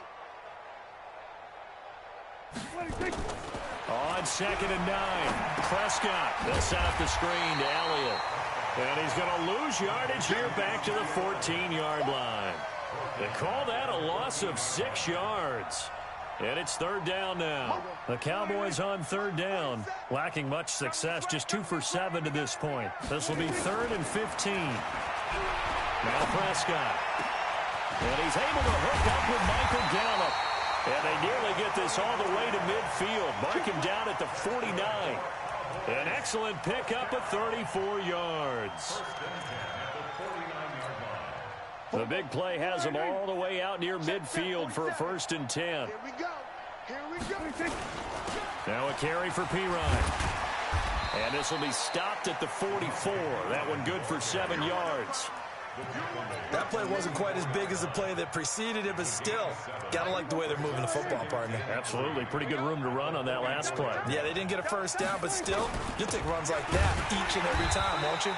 Speaker 2: On 2nd and 9, Prescott. They'll set up the screen to Elliott. And he's going to lose yardage here back to the 14-yard line. They call that a loss of 6 yards. And it's 3rd down now. The Cowboys on 3rd down, lacking much success, just 2 for 7 to this point. This will be 3rd and 15. Now Prescott. And he's able to hook up with Michael Gallup. And they nearly get this all the way to midfield. Mark him down at the 49. An excellent pickup of 34 yards. The big play has him all the way out near midfield for a 1st and 10.
Speaker 6: Here we go. Here we go.
Speaker 2: Now a carry for Pirine. And this will be stopped at the 44. That one good for 7 yards.
Speaker 3: That play wasn't quite as big as the play that preceded it, but still, got to like the way they're moving the football, partner.
Speaker 2: Absolutely. Pretty good room to run on that last play.
Speaker 3: Yeah, they didn't get a first down, but still, you'll take runs like that each and every time, won't you?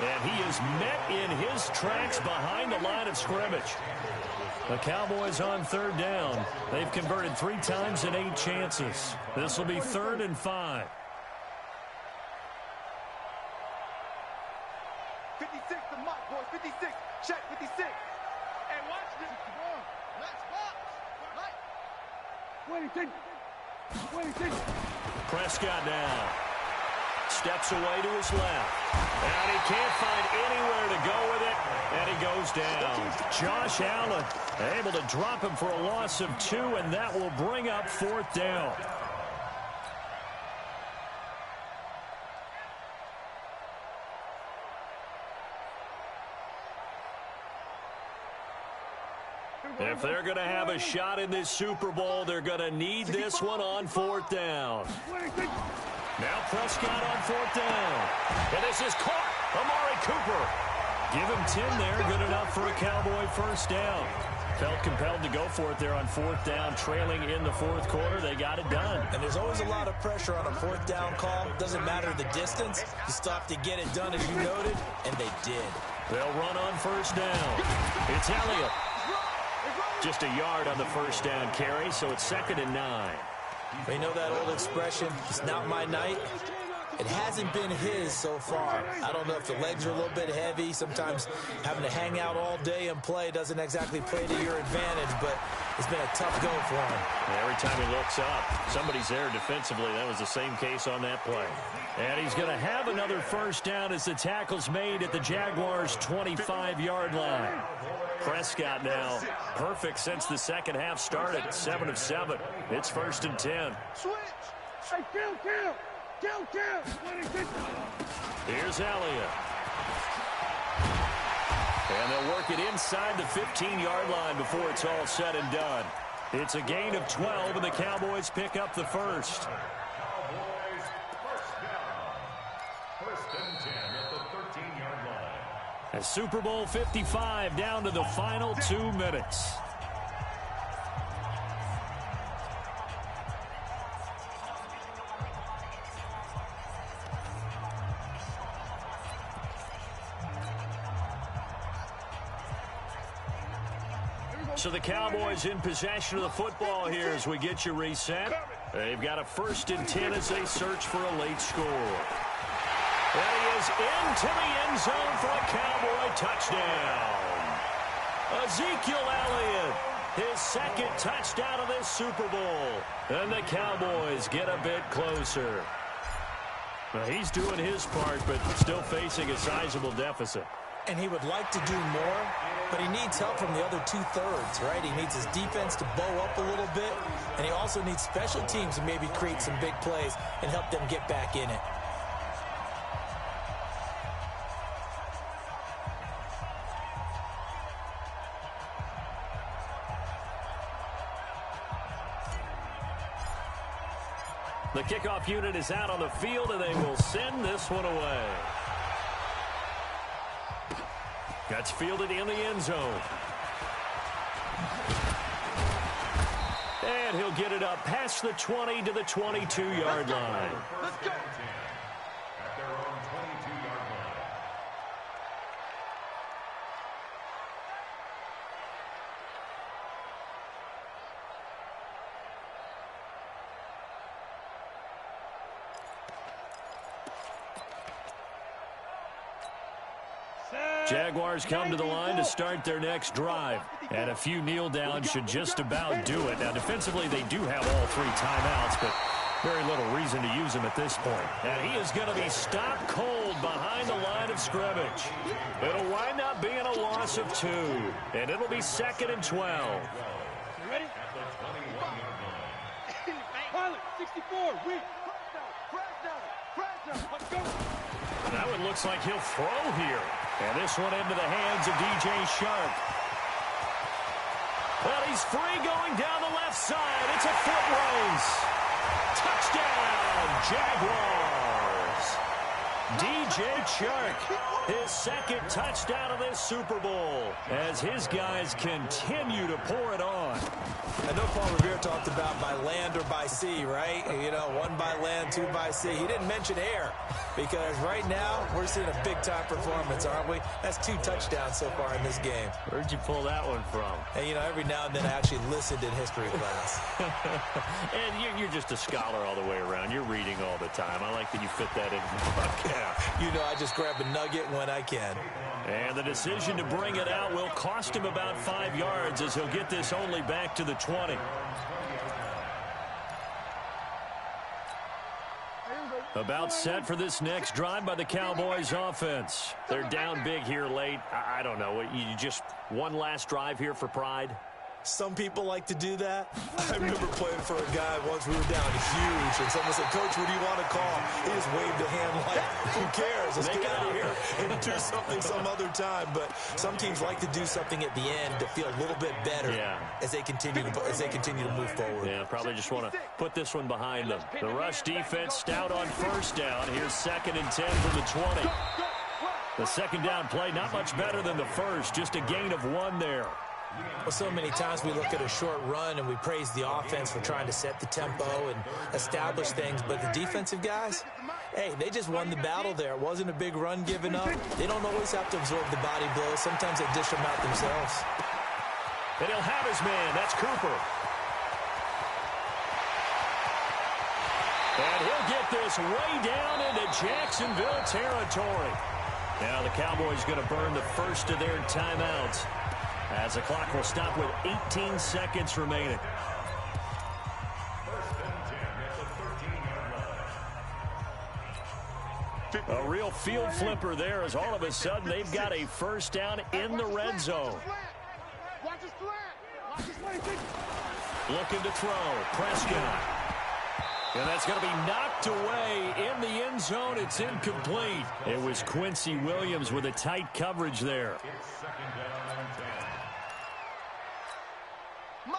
Speaker 2: And he is met in his tracks behind the line of scrimmage. The Cowboys on 3rd down. They've converted 3 times in 8 chances. This will be 3rd and 5.
Speaker 6: 56 to Mike, boys. 56. Check 56. Hey, watch this. Let's box. Mike.
Speaker 5: 26.
Speaker 2: Prescott now. Steps away to his left. And he can't find anywhere to go with it. And he goes down. Josh Allen able to drop him for a loss of 2, and that will bring up 4th down. If they're going to have a shot in this Super Bowl, they're going to need this one on 4th down. Now Prescott on 4th down. And this is caught. Amari Cooper. Give him 10 there. Good enough for a Cowboy 1st down. Felt compelled to go for it there on 4th down, trailing in the 4th quarter. They got it done.
Speaker 3: And there's always a lot of pressure on a 4th down call. Doesn't matter the distance. You still have to get it done, as you noted, and they did.
Speaker 2: They'll run on 1st down. It's Elliott. Just a yard on the 1st down carry, so it's 2nd and 9.
Speaker 3: You know that old expression, it's not my night? It hasn't been his so far. I don't know if the legs are a little bit heavy. Sometimes having to hang out all day and play doesn't exactly play to your advantage, but it's been a tough go for him.
Speaker 2: Yeah, every time he looks up, somebody's there defensively. That was the same case on that play. And he's going to have another first down as the tackle's made at the Jaguars' 25-yard line. Prescott now perfect since the second half started, 7 of 7. It's 1st and 10.
Speaker 5: Switch. Hey, kill.
Speaker 2: Here's Elliott. And they'll work it inside the 15-yard line before it's all said and done. It's a gain of 12, and the Cowboys pick up the first.
Speaker 4: Cowboys first down. 1st and 10 at the 13-yard line.
Speaker 2: A Super Bowl 55 down to the final 2 minutes. So the Cowboys in possession of the football here as we get you reset. They've got a 1st and 10 as they search for a late score. And he is into the end zone for a Cowboy touchdown. Ezekiel Elliott, his 2nd touchdown of this Super Bowl. And the Cowboys get a bit closer. Now, he's doing his part, but still facing a sizable deficit.
Speaker 3: And he would like to do more, but he needs help from the other 2/3, right? He needs his defense to bow up a little bit, and he also needs special teams to maybe create some big plays and help them get back in it.
Speaker 2: The kickoff unit is out on the field, and they will send this one away. That's fielded in the end zone. And he'll get it up past the 20 to the 22-yard line.
Speaker 5: Let's go.
Speaker 4: At their own 22-yard line.
Speaker 2: Jaguars come to the line to start their next drive. And a few kneel downs should just about do it. Now, defensively, they do have all 3 timeouts, but very little reason to use them at this point. And he is going to be stopped cold behind the line of scrimmage. It'll wind up being a loss of 2. And it'll be 2nd and 12.
Speaker 5: You ready?
Speaker 4: At the 21-yard line.
Speaker 5: Pilot, 64, we. Crash down. Let's go.
Speaker 2: That one looks like he'll throw here. And this one into the hands of DJ Shark. Well, he's free going down the left side. It's a foot race. Touchdown, Jaguars. DJ Shark, his 2nd touchdown of this Super Bowl as his guys continue to pour it on.
Speaker 3: I know Paul Revere talked about by land or by sea, right? You know, 1 by land, 2 by sea. He didn't mention air because right now we're seeing a big-time performance, aren't we? That's 2 touchdowns so far in this game.
Speaker 2: Where'd you pull that one from?
Speaker 3: And, you know, every now and then I actually listened in history class.
Speaker 2: And you're just a scholar all the way around. You're reading all the time. I like that you fit that in the podcast.
Speaker 3: You know, I just grab a nugget when I can.
Speaker 2: And the decision to bring it out will cost him about 5 yards as he'll get this only back to the 20. About set for this next drive by the Cowboys offense. They're down big here late. I don't know. You just one last drive here for pride?
Speaker 3: Some people like to do that. I remember playing for a guy once we were down huge, and someone said, "Coach, what do you want to call?" He just waved a hand like, who cares? Let's get out of here and do something some other time. But some teams like to do something at the end to feel a little bit better as they continue to move forward.
Speaker 2: Yeah, probably just want to put this one behind them. The rush defense stout on first down. Here's 2nd and 10 from the 20. The second down play, not much better than the first, just a gain of 1 there.
Speaker 3: Well, so many times we look at a short run and we praise the offense for trying to set the tempo and establish things, but the defensive guys, hey, they just won the battle there. It wasn't a big run given up. They don't always have to absorb the body blows. Sometimes they dish them out themselves.
Speaker 2: And he'll have his man. That's Cooper. And he'll get this way down into Jacksonville territory. Now the Cowboys going to burn the first of their timeouts as the clock will stop with 18 seconds remaining. A real field flipper there as all of a sudden they've got a first down in the red zone. Looking to throw. Prescott. And that's going to be knocked away in the end zone. It's incomplete. It was Quincy Williams with a tight coverage there.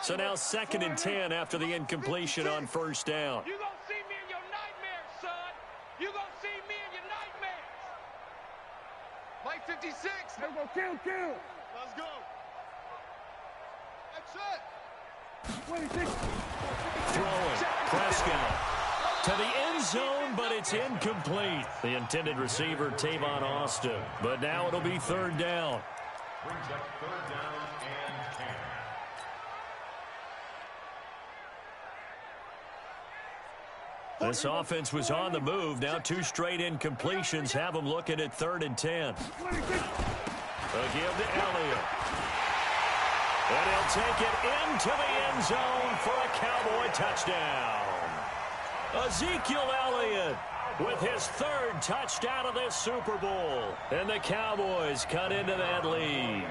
Speaker 2: So now 2nd and 10 after the incompletion on first down.
Speaker 5: You're going to see me in your nightmares, son. You're going to see me in your nightmares.
Speaker 6: Mike 56.
Speaker 5: Let's go, kill.
Speaker 6: Let's go. That's it.
Speaker 5: 26.
Speaker 2: Throwing. Prescott to the end zone, but it's incomplete. The intended receiver, Tavon Austin. But now it'll be 3rd down.
Speaker 4: Brings up 3rd down and 10.
Speaker 2: This offense was on the move. Now 2 straight incompletions have them looking at 3rd and 10. A give to Elliott. And he'll take it into the end zone for a Cowboy touchdown. Ezekiel Elliott with his 3rd touchdown of this Super Bowl. And the Cowboys cut into that lead.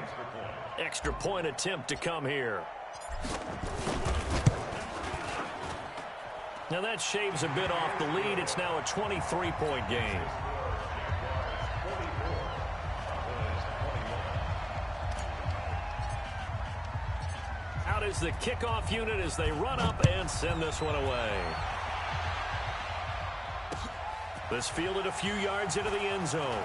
Speaker 2: Extra point attempt to come here. Now that shaves a bit off the lead. It's now a 23-point game. Out is the kickoff unit as they run up and send this one away. This fielded a few yards into the end zone.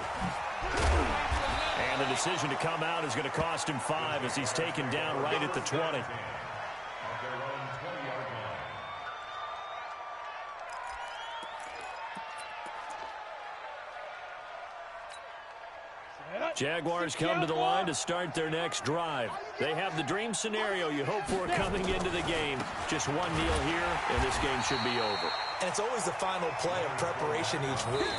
Speaker 2: And the decision to come out is going to cost him 5 as he's taken down right at the 20. Jaguars come to the line to start their next drive. They have the dream scenario you hope for coming into the game. Just 1 kneel here, and this game should be over.
Speaker 3: And it's always the final play of preparation each week.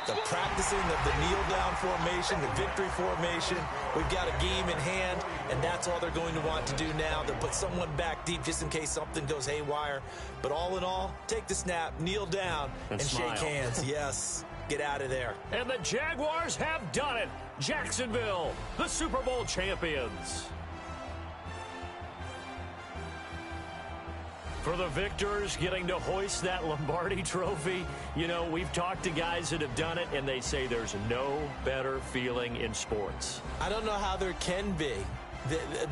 Speaker 3: The practicing of the kneel-down formation, the victory formation. We've got a game in hand, and that's all they're going to want to do now. They'll put someone back deep just in case something goes haywire. But all in all, take the snap, kneel down, and shake hands. Yes, get out of there.
Speaker 2: And the Jaguars have done it. Jacksonville, the Super Bowl champions. For the victors, getting to hoist that Lombardi trophy, you know, we've talked to guys that have done it, and they say there's no better feeling in sports.
Speaker 3: I don't know how there can be.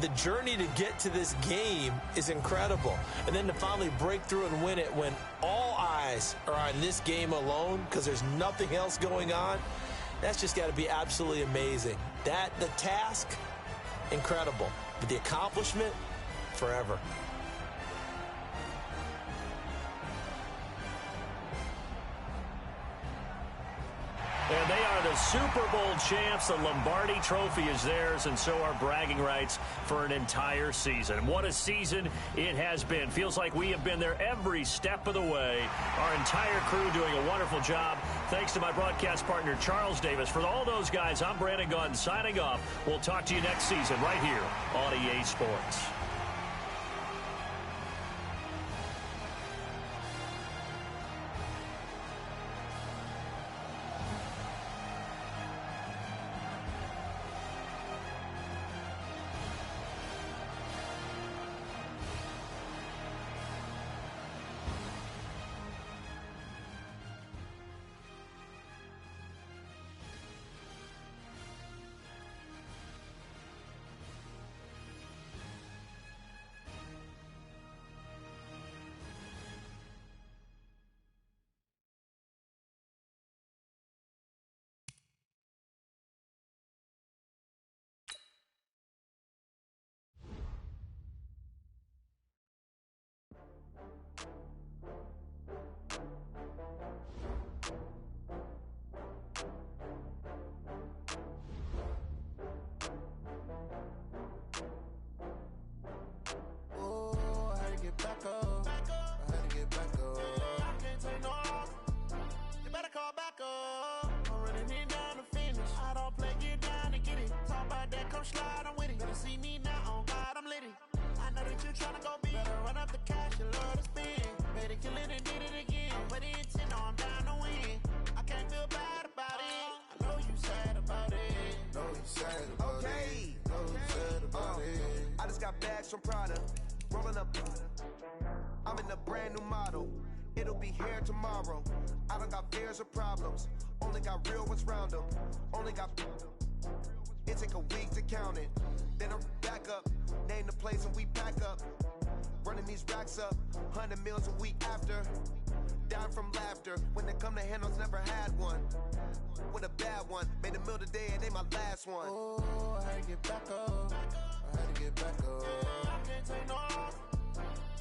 Speaker 3: The journey to get to this game is incredible. And then to finally break through and win it when all eyes are on this game alone because there's nothing else going on, that's just got to be absolutely amazing. The task, incredible. But the accomplishment, forever.
Speaker 2: And they are the Super Bowl champs. The Lombardi Trophy is theirs, and so are bragging rights for an entire season. What a season it has been. Feels like we have been there every step of the way. Our entire crew doing a wonderful job. Thanks to my broadcast partner, Charles Davis. For all those guys, I'm Brandon Gaudin signing off. We'll talk to you next season right here on EA Sports.
Speaker 1: slide, I'm with it. Better see me now, on God, I'm litty. I know that you tryna go big. Better run up the cash, you love to spend. Better kill it and did it again. But the intent, no, I'm down to win. I can't feel bad about it. I know you sad about it.
Speaker 7: Know you sad about it. Know you sad about it. I just got bags from Prada. Rolling up. I'm in a brand new model. It'll be here tomorrow. I don't got fears or problems. Only got real ones round them. Only got. It take a week to count it. Then I'm back up. Name the place and we pack up. Running these racks up. 100 meals a week after. Down from laughter. When they come to handles, never had one. With a bad one. Made a meal today and they my last one.
Speaker 1: Oh, I had to get back up.
Speaker 7: I had to get back up.
Speaker 1: Yeah, I can't take no off.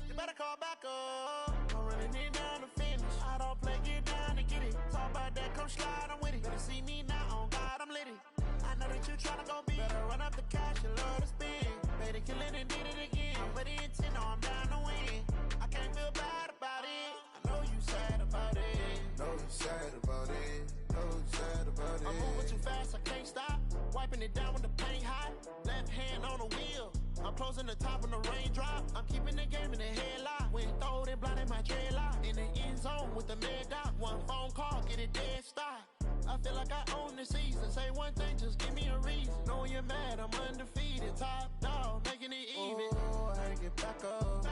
Speaker 1: You better call back up. I'm running it down to finish. I don't play, get down to get it. Talk about that, come slide, I'm with it. Better see me now, on God, I'm litty. I know that you tryna go big. Better run up the cash, you love to spend. Better kill it and did it again. But the intent, no, I'm down to win. I can't feel bad about it. I know you sad about it.
Speaker 7: Know you sad about it. Know you sad about it.
Speaker 1: I'm moving too fast, I can't stop. Wiping it down with the paint hot. Left hand on the wheel. I'm closing the top when the raindrop. I'm keeping the game in the headlock. When throwed and blinded my dreadlock. In the end zone with the mad dot. One phone call, get it dead stop. I feel like I own the season. Say one thing, just give me a reason. Knowing you're mad, I'm undefeated. Top dog, making it even.
Speaker 7: Oh, I had to get back up. I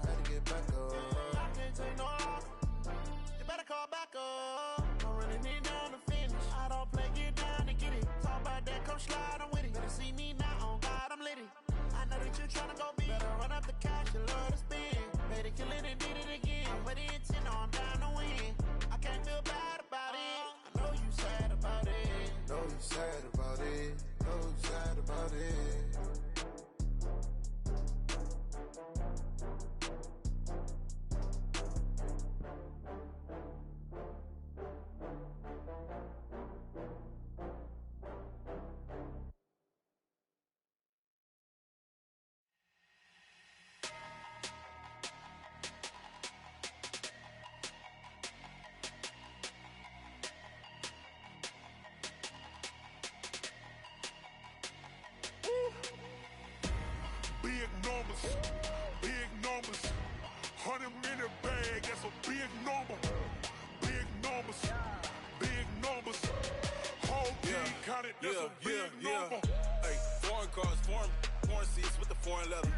Speaker 7: had to get back up.
Speaker 1: I can't take no off. You better call back up. I'm running it down to finish. I don't play, get down to get it. Talk about that, come slide, I'm with it. Better see me now, on God, I'm litty. I know that you tryna go big. Better run up the cash, you love to spend. Better kill it and did it again. But the intent, no, I'm down to win. I can't feel bad about it. I know you sad about it.
Speaker 7: Know you sad about it. Know you sad about it.
Speaker 8: Big numbers, 100-minute bag, that's a big number. Big numbers, whole team counted, that's a big number.
Speaker 9: Hey, foreign cars, foreign seats with the foreign leather.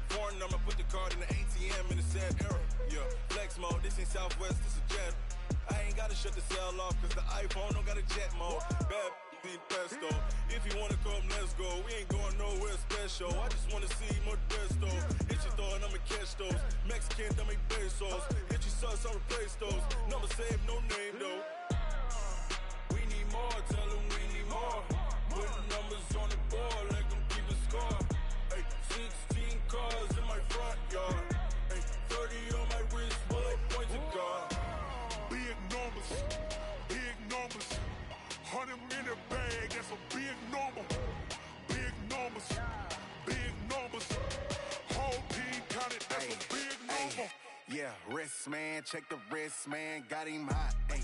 Speaker 9: Foreign number, put the card in the ATM in the sad era. Yeah, flex mode, this ain't Southwest, this is Jet. I ain't gotta shut the cell off, cause the iPhone don't got a jet mode. Bad pesto. If you wanna come, let's go. We ain't going nowhere special. I just wanna see more Modesto. Hit your thought, I'ma catch those. Mexican, I make pesos. Hit your sus, I'll replace those. Number save, no name though. We need more, tell them we need more. Putting numbers on the board, like them keep a score. Hey, 16 cars in my front yard. Hey, 30 on my wrist, bullet points of God.
Speaker 8: Big numbers, 100-minute bag, that's a big number. Big numbers, whole team counted, that's a big number.
Speaker 10: Yeah, wrist man, check the wrist man, got him hot. Ay,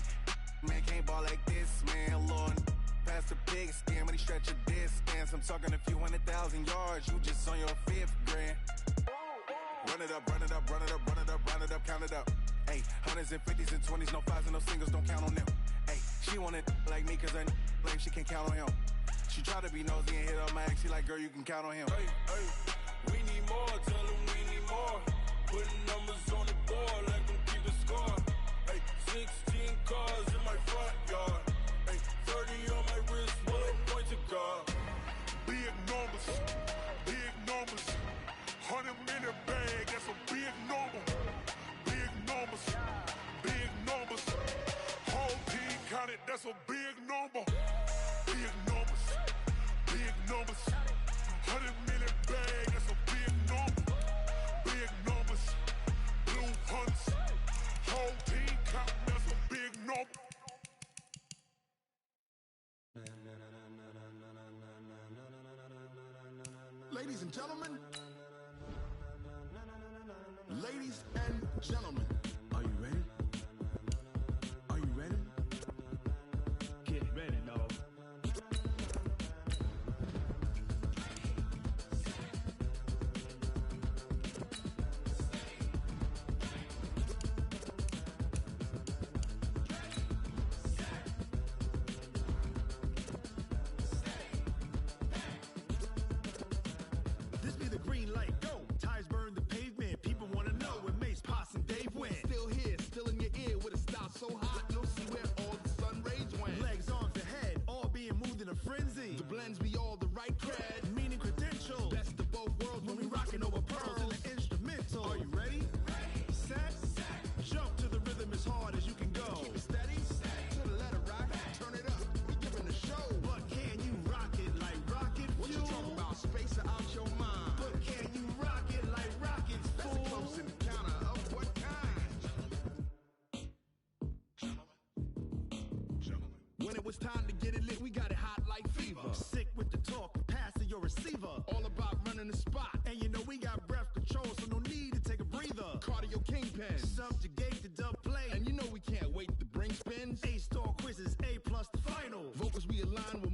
Speaker 10: man can't ball like this, man. Lord, past the pig skin when he stretch a distance. I'm talking a few 100,000 yards, you just on your 5th grand. Run it up, run it up, run it up, run it up, run it up, count it up. Ay, 100s and 50s and 20s, no 5s and no singles, don't count on them. Ay, she want it like me, cause I blame she can't count on him. She try to be nosy and hit up my ex, she like, girl, you can count on him.
Speaker 9: Hey, we need more, tell them we need more. Putting numbers on the board, like them keep a score. Hey, 16 cars in my front yard. Hey, 30 on my wrist, bullet points of God.
Speaker 8: Big numbers, 100-minute bag, that's a big number. Big numbers, whole team counted, that's a big number. Big numbers, 100-minute bag, that's a big number. Big numbers, blue hunts, whole team counting, that's a big number.
Speaker 11: Ladies and gentlemen, are you ready? Are you ready? Get ready, dog. The blends be all the right cred, meaning credentials. Best of both worlds when we rockin' over pearls in the instrumental. Are you ready? Set. Jump to the rhythm as hard as you can go. Keep it steady. To the letter rock. Turn it up. We giving a show. But can you rock it like rocket fuel? What you talking about? Space out your mind. But can you rock it like rockets, fool? That's a close encounter of what kind? When it was time to get it lit, we got it hot like fever. Sick with the talk, passing your receiver. All about running the spot. And you know we got breath control, so no need to take a breather. Cardio kingpin, subjugate the dub play. And you know we can't wait to bring spins. A-star quizzes, A+ the final. Vocals we align with